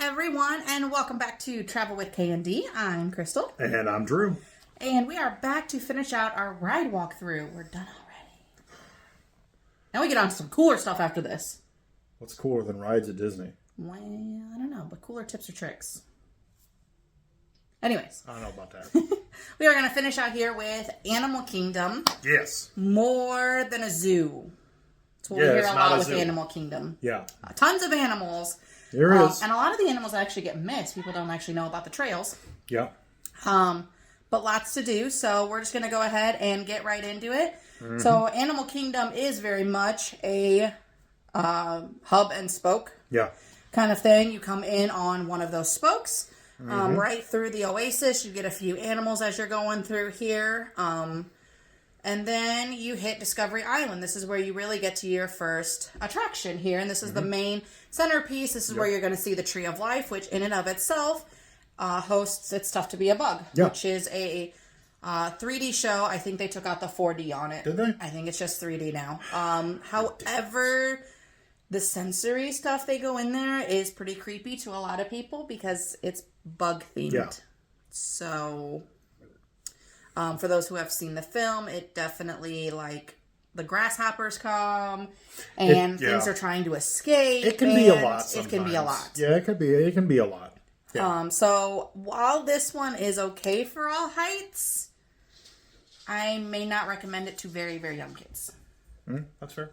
everyone, and welcome back to Travel with K&D. I'm Crystal. And I'm Drew. And we are back to finish out our ride walkthrough. We're done already. Now we get on to some cooler stuff after this. What's cooler than rides at Disney? Well, I don't know, but cooler tips or tricks. Anyways. I don't know about that. We are going to finish out here with Animal Kingdom. Yes. More than a zoo. That's what we hear a lot with Animal Kingdom. Yeah. Tons of animals. There is. And a lot of the animals actually get missed. People don't actually know about the trails. Yeah. But lots to do, so we're just going to go ahead and get right into it. Mm-hmm. So Animal Kingdom is very much a hub and spoke kind of thing. You come in on one of those spokes. Right through the oasis, you get a few animals as you're going through here. And then you hit Discovery Island. This is where you really get to your first attraction here. And this is the main centerpiece. This is where you're going to see the Tree of Life, which in and of itself hosts It's Tough to Be a Bug, which is a 3D show. I think they took out the 4D on it. Did they? I think it's just 3D now. However, the sensory stuff they go in there is pretty creepy to a lot of people because it's bug themed. Yeah. So, for those who have seen the film, it definitely, like, the grasshoppers come and things are trying to escape. It can be a lot sometimes. It can be a lot. Yeah, it can be a lot. Yeah. So while this one is okay for all heights, I may not recommend it to very, very young kids. That's fair.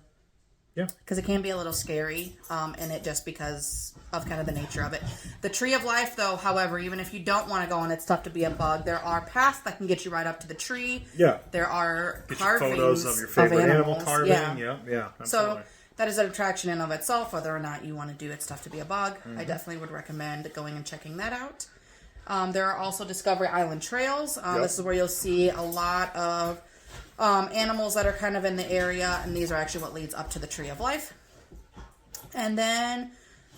Yeah. Because it can be a little scary, and it just because of kind of the nature of it. The Tree of Life, though, however, even if you don't want to go and It's Tough to Be a Bug, there are paths that can get you right up to the tree. Yeah. There are get carvings photos of your favorite animal carving. Yeah. Absolutely. So that is an attraction in of itself, whether or not you want to do It's Tough to Be a Bug. I definitely would recommend going and checking that out. There are also Discovery Island trails. This is where you'll see a lot of animals that are kind of in the area, and these are actually what leads up to the Tree of Life. And then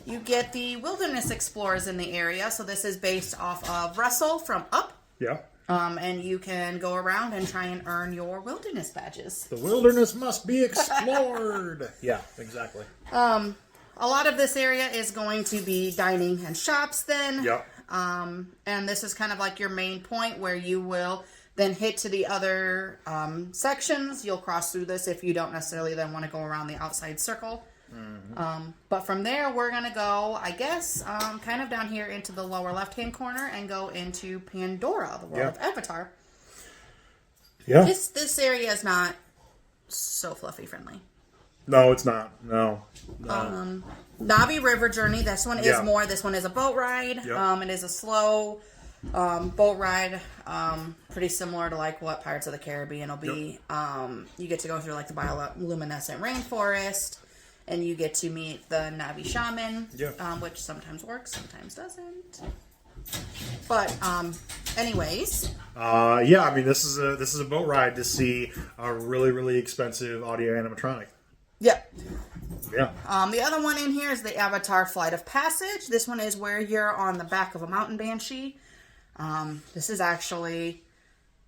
you get the Wilderness Explorers in the area. So this is based off of Russell from Up. Yeah. And you can go around and try and earn your wilderness badges. The wilderness must be explored. Yeah, exactly. A lot of this area is going to be dining and shops then. Yep. And this is kind of like your main point where you will then hit to the other sections. You'll cross through this if you don't necessarily then want to go around the outside circle. But from there, we're going to go, I guess, kind of down here into the lower left-hand corner and go into Pandora, the world of Avatar. Yeah. This area is not so fluffy friendly. No, it's not. No. Navi River Journey, this one is more. This one is a boat ride. Yep. It is a slow boat ride, pretty similar to like what Pirates of the Caribbean will be. Yep. You get to go through like the bioluminescent rainforest, and you get to meet the Navi shaman, which sometimes works, sometimes doesn't. But anyways, I mean this is a boat ride to see a really, really expensive audio animatronic. Yeah. Yeah. The other one in here is the Avatar Flight of Passage. This one is where you're on the back of a mountain banshee. This is actually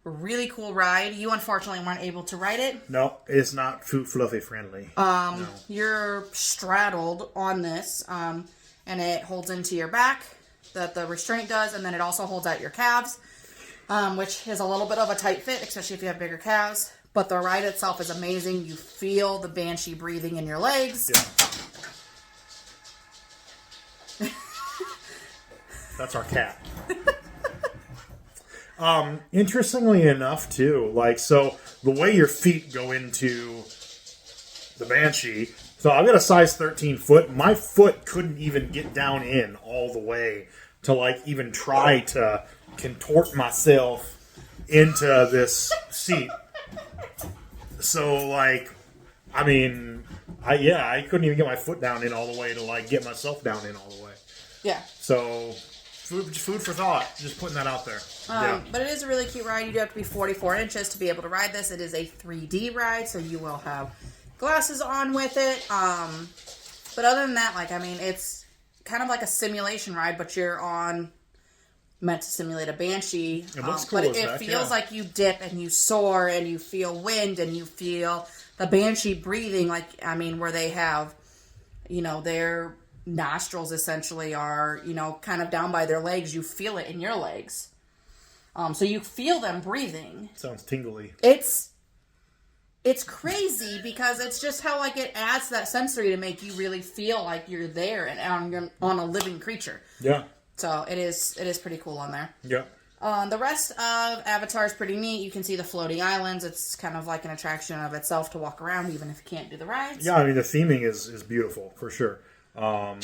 a really cool ride. You unfortunately weren't able to ride it. No, it's not fluffy friendly. No. You're straddled on this, and it holds into your back, that the restraint does, and then it also holds out your calves, which is a little bit of a tight fit, especially if you have bigger calves. But the ride itself is amazing. You feel the banshee breathing in your legs. Yeah. That's our cat. Interestingly enough, too, like, so the way your feet go into the banshee, so I've got a size 13 foot. My foot couldn't even get down in all the way to, like, even try to contort myself into this seat. So, like, I mean, I couldn't even get my foot down in all the way to, like, get myself down in all the way. Yeah. So, food for thought. Just putting that out there. But it is a really cute ride. You do have to be 44 inches to be able to ride this. It is a 3D ride, so you will have glasses on with it. But other than that, like, I mean, it's kind of like a simulation ride, but you're meant to simulate a banshee. It looks cool but as it heck, feels like you dip and you soar and you feel wind and you feel the banshee breathing. Like, I mean, where they have, their nostrils essentially are, kind of down by their legs. You feel it in your legs. So you feel them breathing. Sounds tingly. It's crazy because it's just how like it adds that sensory to make you really feel like you're there and on a living creature. Yeah. So it is pretty cool on there. Yeah. The rest of Avatar is pretty neat. You can see the floating islands. It's kind of like an attraction of itself to walk around, even if you can't do the rides. Yeah, I mean the theming is beautiful for sure. The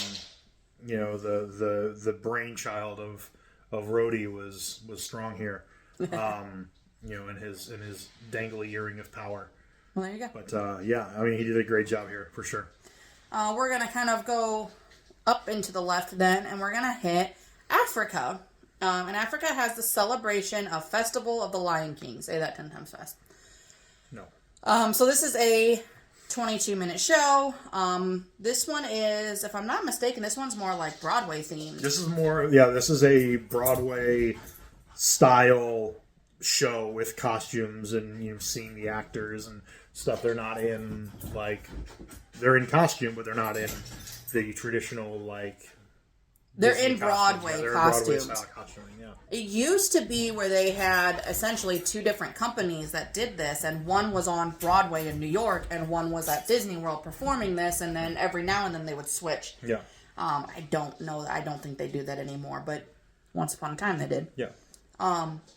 brainchild of Rhodey was strong here. In his dangly earring of power. Well, there you go. But I mean he did a great job here for sure. We're gonna kind of go up into the left then, and we're gonna hit Africa. And Africa has the celebration of Festival of the Lion King. Say that 10 times fast. No. So this is a 22-minute show. This one is, if I'm not mistaken, this one's more like Broadway themed. This is a Broadway style show with costumes and seeing the actors and stuff. They're not in they're in costume, but they're not in the traditional They're Disney in Broadway costumes. Broadway style costuming, yeah. It used to be where they had essentially two different companies that did this, and one was on Broadway in New York, and one was at Disney World performing this, and then every now and then they would switch. Yeah. I don't know. I don't think they do that anymore, but once upon a time they did. Yeah.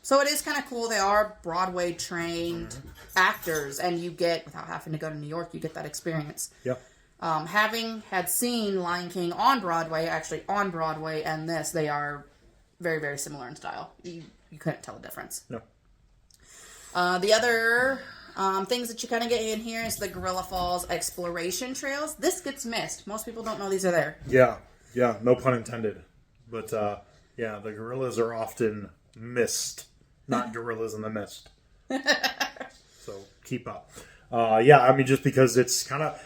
So it is kind of cool. They are Broadway trained actors, and you get, without having to go to New York, you get that experience. Yeah. Having had seen Lion King on Broadway, and this, they are very, very similar in style. You couldn't tell the difference. No. The other things that you kind of get in here is the Gorilla Falls exploration trails. This gets missed. Most people don't know these are there. Yeah. Yeah. No pun intended. But, the gorillas are often missed, not gorillas in the mist. So keep up. Just because it's kind of,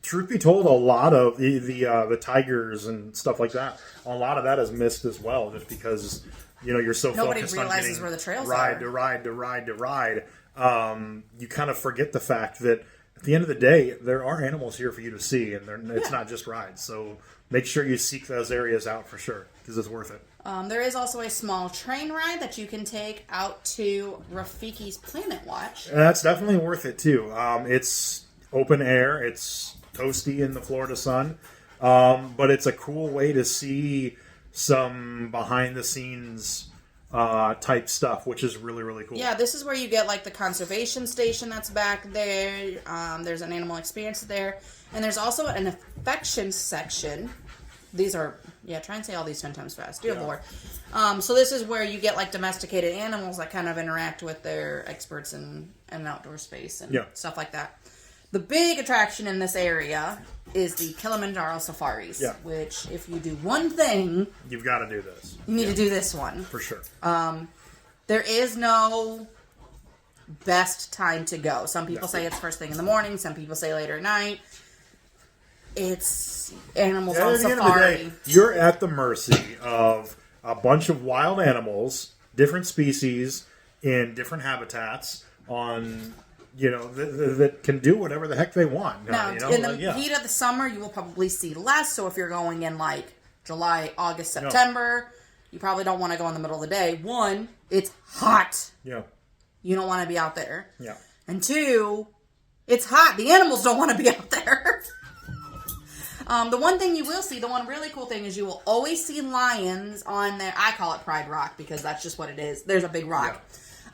truth be told, a lot of the tigers and stuff like that, a lot of that is missed as well, just because, you're so focused on getting where the trails ride to ride. You kind of forget the fact that at the end of the day, there are animals here for you to see, and it's not just rides. So make sure you seek those areas out for sure, because it's worth it. There is also a small train ride that you can take out to Rafiki's Planet Watch. And that's definitely worth it, too. It's open air. It's toasty in the Florida sun. But it's a cool way to see some behind-the-scenes type stuff, which is really, really cool. Yeah, this is where you get, the conservation station that's back there. There's an animal experience there. And there's also an affection section. These are, try and say all these 10 times fast. Dear Lord. So this is where you get, domesticated animals that kind of interact with their experts in an outdoor space and stuff like that. The big attraction in this area is the Kilimanjaro Safaris, which, if you do one thing... You've got to do this. You need to do this one. For sure. There is no best time to go. Some people say it's first thing in the morning. Some people say later at night. It's animals on safari. At the end of the day, you're at the mercy of a bunch of wild animals, different species, in different habitats, on that can do whatever the heck they want. Now, in the heat of the summer, you will probably see less. So if you're going in July, August, September, you probably don't want to go in the middle of the day. One, it's hot. Yeah. You don't want to be out there. Yeah. And two, it's hot. The animals don't want to be out there. The one thing you will see, the one really cool thing is you will always see lions on there. I call it Pride Rock because that's just what it is. There's a big rock.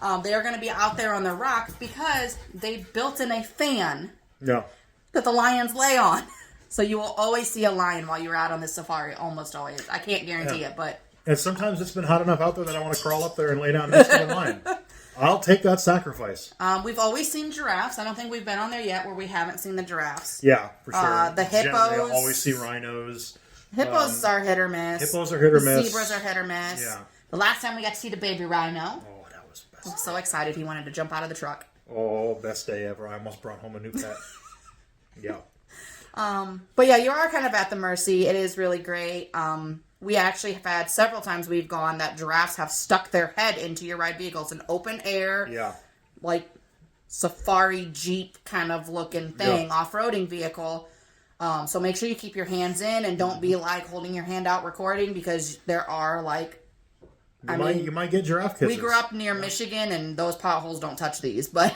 Yeah. They are going to be out there on the rock because they built in a fan that the lions lay on. So you will always see a lion while you're out on this safari. Almost always. I can't guarantee it, but... And sometimes it's been hot enough out there that I want to crawl up there and lay down next to the lion. I'll take that sacrifice. We've always seen giraffes. I don't think we've been on there yet where we haven't seen the giraffes. Yeah, for sure. The hippos. Generally, I always see rhinos. Hippos are hit or miss. Hippos are hit or miss. Zebras are hit or miss. Yeah. The last time we got to see the baby rhino. Oh, that was best. I was so excited he wanted to jump out of the truck. Oh, best day ever. I almost brought home a new pet. Yeah. But yeah, you are kind of at the mercy. It is really great. We actually have had several times we've gone that giraffes have stuck their head into your ride vehicles. An open air, safari Jeep kind of looking thing, off-roading vehicle. So make sure you keep your hands in and don't be like holding your hand out recording, because there are like, you might get giraffe kisses. We grew up near Michigan, and those potholes don't touch these, but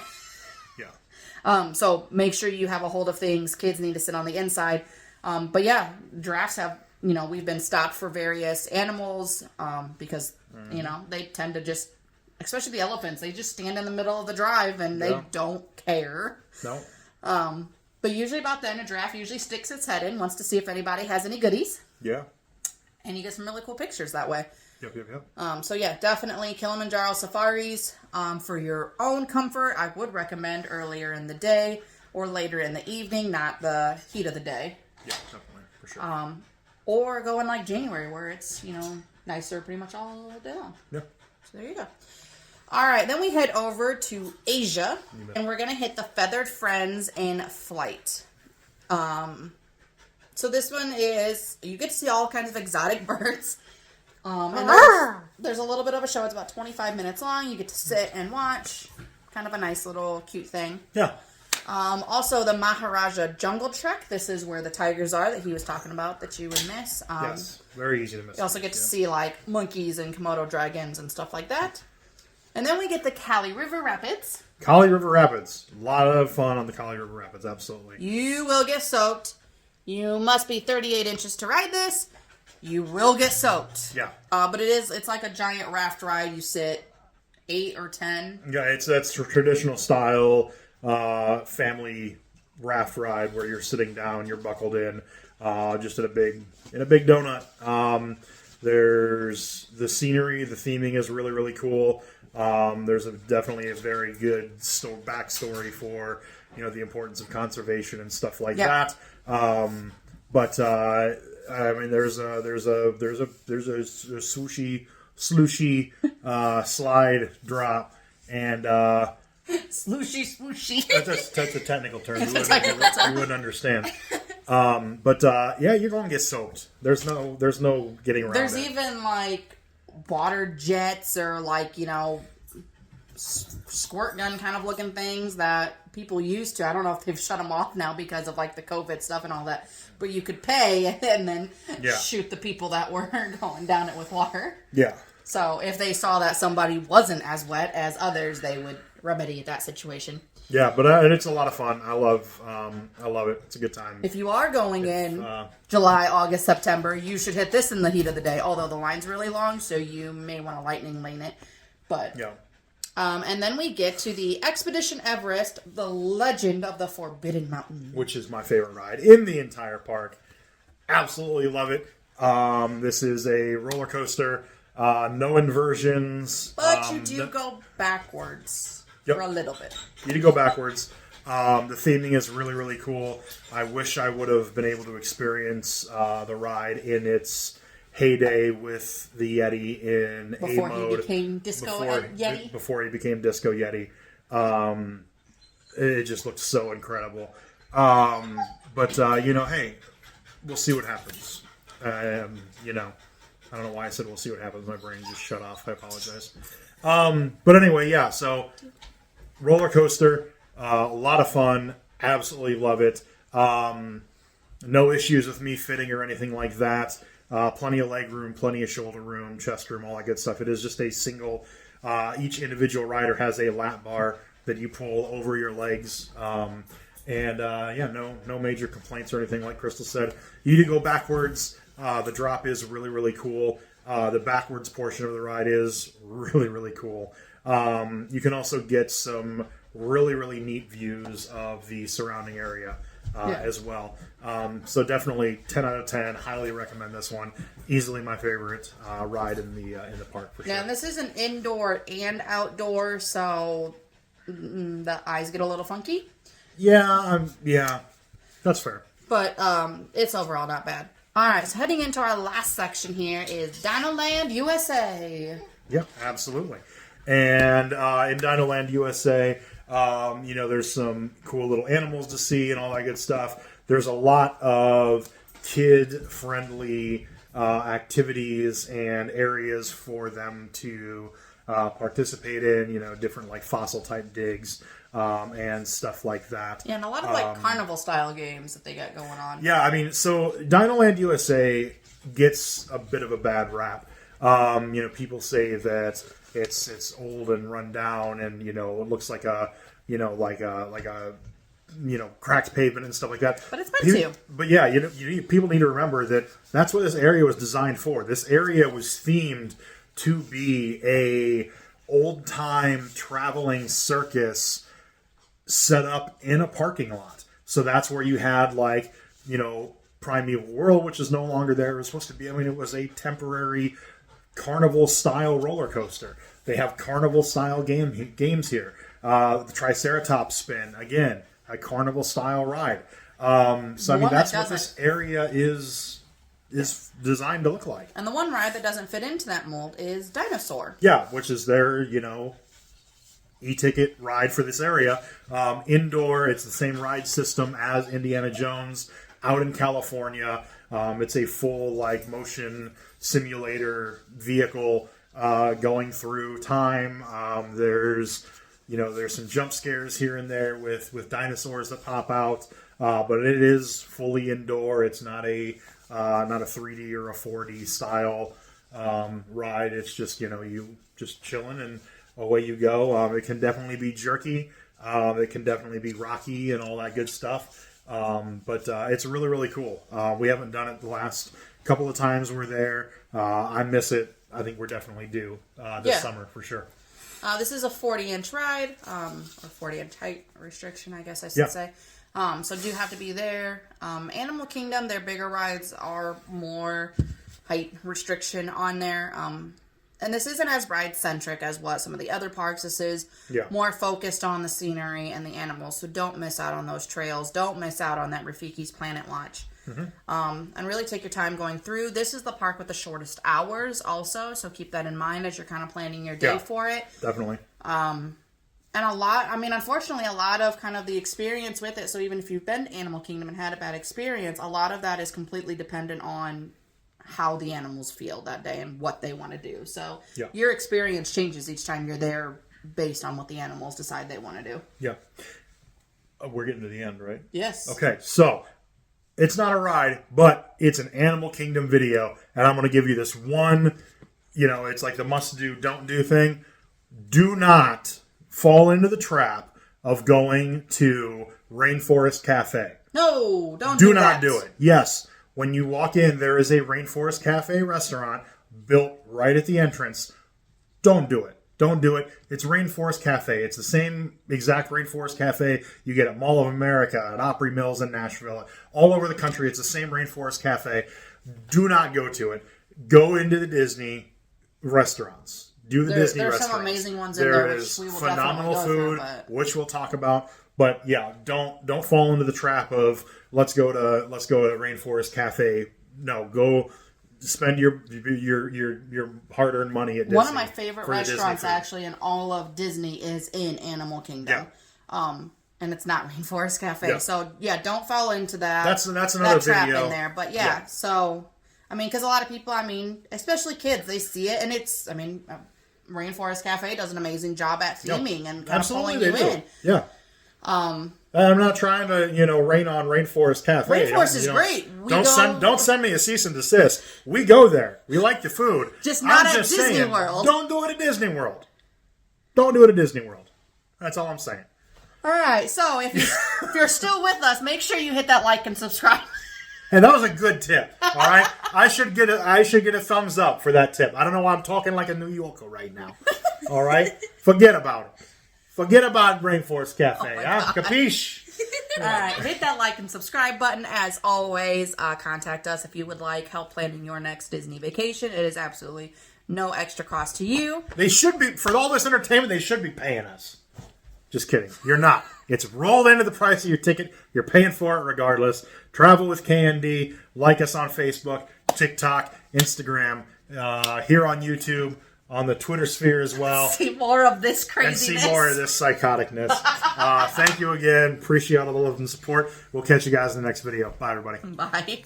yeah. So make sure you have a hold of things. Kids need to sit on the inside. But yeah, giraffes have, we've been stopped for various animals, because, they tend to just, especially the elephants, they just stand in the middle of the drive and they don't care. No. But usually about then, a giraffe usually sticks its head in, wants to see if anybody has any goodies. Yeah. And you get some really cool pictures that way. Yep. So yeah, definitely Kilimanjaro safaris. For your own comfort, I would recommend earlier in the day or later in the evening, not the heat of the day. Yeah, definitely, for sure. Or go in like January, where it's, nicer pretty much all day long. Yeah. So there you go. All right, then we head over to Asia, and we're going to hit the Feathered Friends in Flight. So this one is, you get to see all kinds of exotic birds. And there's a little bit of a show. It's about 25 minutes long. You get to sit and watch. Kind of a nice little cute thing. Yeah. Also, the Maharaja Jungle Trek. This is where the tigers are that he was talking about that you would miss. Yes, very easy to miss. You also get to see like monkeys and Komodo dragons and stuff like that. And then we get the Kali River Rapids. Kali River Rapids. A lot of fun on the Kali River Rapids, absolutely. You will get soaked. You must be 38 inches to ride this. You will get soaked. Yeah. But it's like a giant raft ride. You sit 8 or 10. Yeah, that's traditional style family raft ride where you're sitting down, you're buckled in, just in a big donut. There's the scenery, the theming is really, really cool. There's definitely a very good backstory for the importance of conservation and stuff like that. But I mean, there's a swooshy slide drop, and swooshy. That's a technical term. You wouldn't understand. But you're going to get soaked. There's no getting around. There's even like water jets or like squirt gun kind of looking things that people used to. I don't know if they've shut them off now because of like the COVID stuff and all that. But you could pay and then shoot the people that were going down it with water. Yeah. So if they saw that somebody wasn't as wet as others, they would remedy that situation. Yeah, but it's a lot of fun. I love it. It's a good time. If you are going in July, August, September, you should hit this in the heat of the day. Although the line's really long, so you may want to lightning lane it. But and then we get to the Expedition Everest, the Legend of the Forbidden Mountain, which is my favorite ride in the entire park. Absolutely love it. This is a roller coaster, no inversions, but you do go backwards. For a little bit. You do go backwards. The theming is really, really cool. I wish I would have been able to experience the ride in its heyday with the Yeti in before A mode. He became Disco Yeti. Before he became Disco Yeti. It just looked so incredible. But hey, we'll see what happens. I don't know why I said we'll see what happens. My brain just shut off. I apologize. But anyway, so roller coaster, a lot of fun. Absolutely love it. No issues with me fitting or anything like that. Plenty of leg room, plenty of shoulder room, chest room, all that good stuff. It is just a single. Each individual rider has a lap bar that you pull over your legs. No major complaints or anything. Like Crystal said, you do go backwards. The drop is really, really cool. The backwards portion of the ride is really, really cool. You can also get some really, really neat views of the surrounding area as well. So definitely 10 out of 10. Highly recommend this one. Easily my favorite ride in the park for sure. Now, this is an indoor and outdoor, so the eyes get a little funky. Yeah, that's fair. But it's overall not bad. All right, so heading into our last section here is Dinoland USA. Yep, absolutely. And in Dinoland USA, there's some cool little animals to see and all that good stuff. There's a lot of kid-friendly activities and areas for them to participate in, different like fossil type digs and stuff like that. Yeah, and a lot of like carnival style games that they got going on. Yeah, I mean, so Dinoland USA gets a bit of a bad rap. People say that it's old and run down, and it looks like a cracked pavement and stuff like that. But it's meant to. But yeah, people need to remember that that's what this area was designed for. This area was themed to be a old time traveling circus set up in a parking lot. So that's where you had Primeval World, which is no longer there. It was supposed to be. I mean, it was a temporary carnival style roller coaster. They have carnival style games here. The Triceratops spin, again, a carnival style ride. So I mean, that's what this area is designed to look like. And the one ride that doesn't fit into that mold is Dinosaur. Yeah, which is their e-ticket ride for this area. Indoor, it's the same ride system as Indiana Jones out in California. It's a full motion simulator vehicle going through time. There's some jump scares here and there with dinosaurs that pop out, but it is fully indoor. It's not a 3D or a 4D style ride. It's just you just chilling and away you go. It can definitely be jerky. It can definitely be rocky and all that good stuff. But it's really, really cool. We haven't done it the last couple of times we're there. I miss it. I think we're definitely due this summer for sure. This is a 40-inch ride, or 40-inch height restriction, I guess I should say. So do have to be there. Animal Kingdom, their bigger rides are more height restriction on there. And this isn't as ride-centric as what some of the other parks. This is more focused on the scenery and the animals. So don't miss out on those trails. Don't miss out on that Rafiki's Planet Watch. Mm-hmm. And really take your time going through. This is the park with the shortest hours also. So keep that in mind as you're kind of planning your day for it. Definitely. And unfortunately, a lot of kind of the experience with it. So even if you've been to Animal Kingdom and had a bad experience, a lot of that is completely dependent on how the animals feel that day and what they want to do. So your experience changes each time you're there based on what the animals decide they want to do. Yeah. We're getting to the end, right? Yes. Okay, so it's not a ride, but it's an Animal Kingdom video, and I'm going to give you this one, it's like the must-do, don't-do thing. Do not fall into the trap of going to Rainforest Cafe. No, don't do that. Do not do it. Yes. When you walk in, there is a Rainforest Cafe restaurant built right at the entrance. Don't do it. Don't do it. It's Rainforest Cafe. It's the same exact Rainforest Cafe you get at Mall of America, at Opry Mills in Nashville. All over the country, it's the same Rainforest Cafe. Do not go to it. Go into the Disney restaurants. Do the Disney restaurants. There's some amazing ones in there. There is phenomenal food, which we'll talk about. But yeah, don't fall into the trap of let's go to Rainforest Cafe. No, go spend your hard-earned money at Disney. One of my favorite restaurants actually in all of Disney is in Animal Kingdom. Yeah. And it's not Rainforest Cafe. Yeah. So don't fall into that. That's another trap video in there. But so because a lot of people, especially kids, they see it and it's Rainforest Cafe does an amazing job at theming and kind of pulling you in. Yeah. I'm not trying to, rain on Rainforest Cafe. Rainforest is great. Don't send me a cease and desist. We go there. We like the food. Just not at Disney World. Don't do it at Disney World. Don't do it at Disney World. That's all I'm saying. All right. So if you're still with us, make sure you hit that like and subscribe. And that was a good tip. All right. I should get a thumbs up for that tip. I don't know why I'm talking like a New Yorker right now. All right. Forget about it. Forget about Rainforest Cafe, Capiche? All right, hit that like and subscribe button. As always, contact us if you would like help planning your next Disney vacation. It is absolutely no extra cost to you. They should be, for all this entertainment, they should be paying us. Just kidding. You're not. It's rolled into the price of your ticket. You're paying for it regardless. Travel with KND. Like us on Facebook, TikTok, Instagram, here on YouTube. On the Twitter sphere as well. See more of this craziness. And see more of this psychoticness. Thank you again. Appreciate all the love and support. We'll catch you guys in the next video. Bye, everybody. Bye.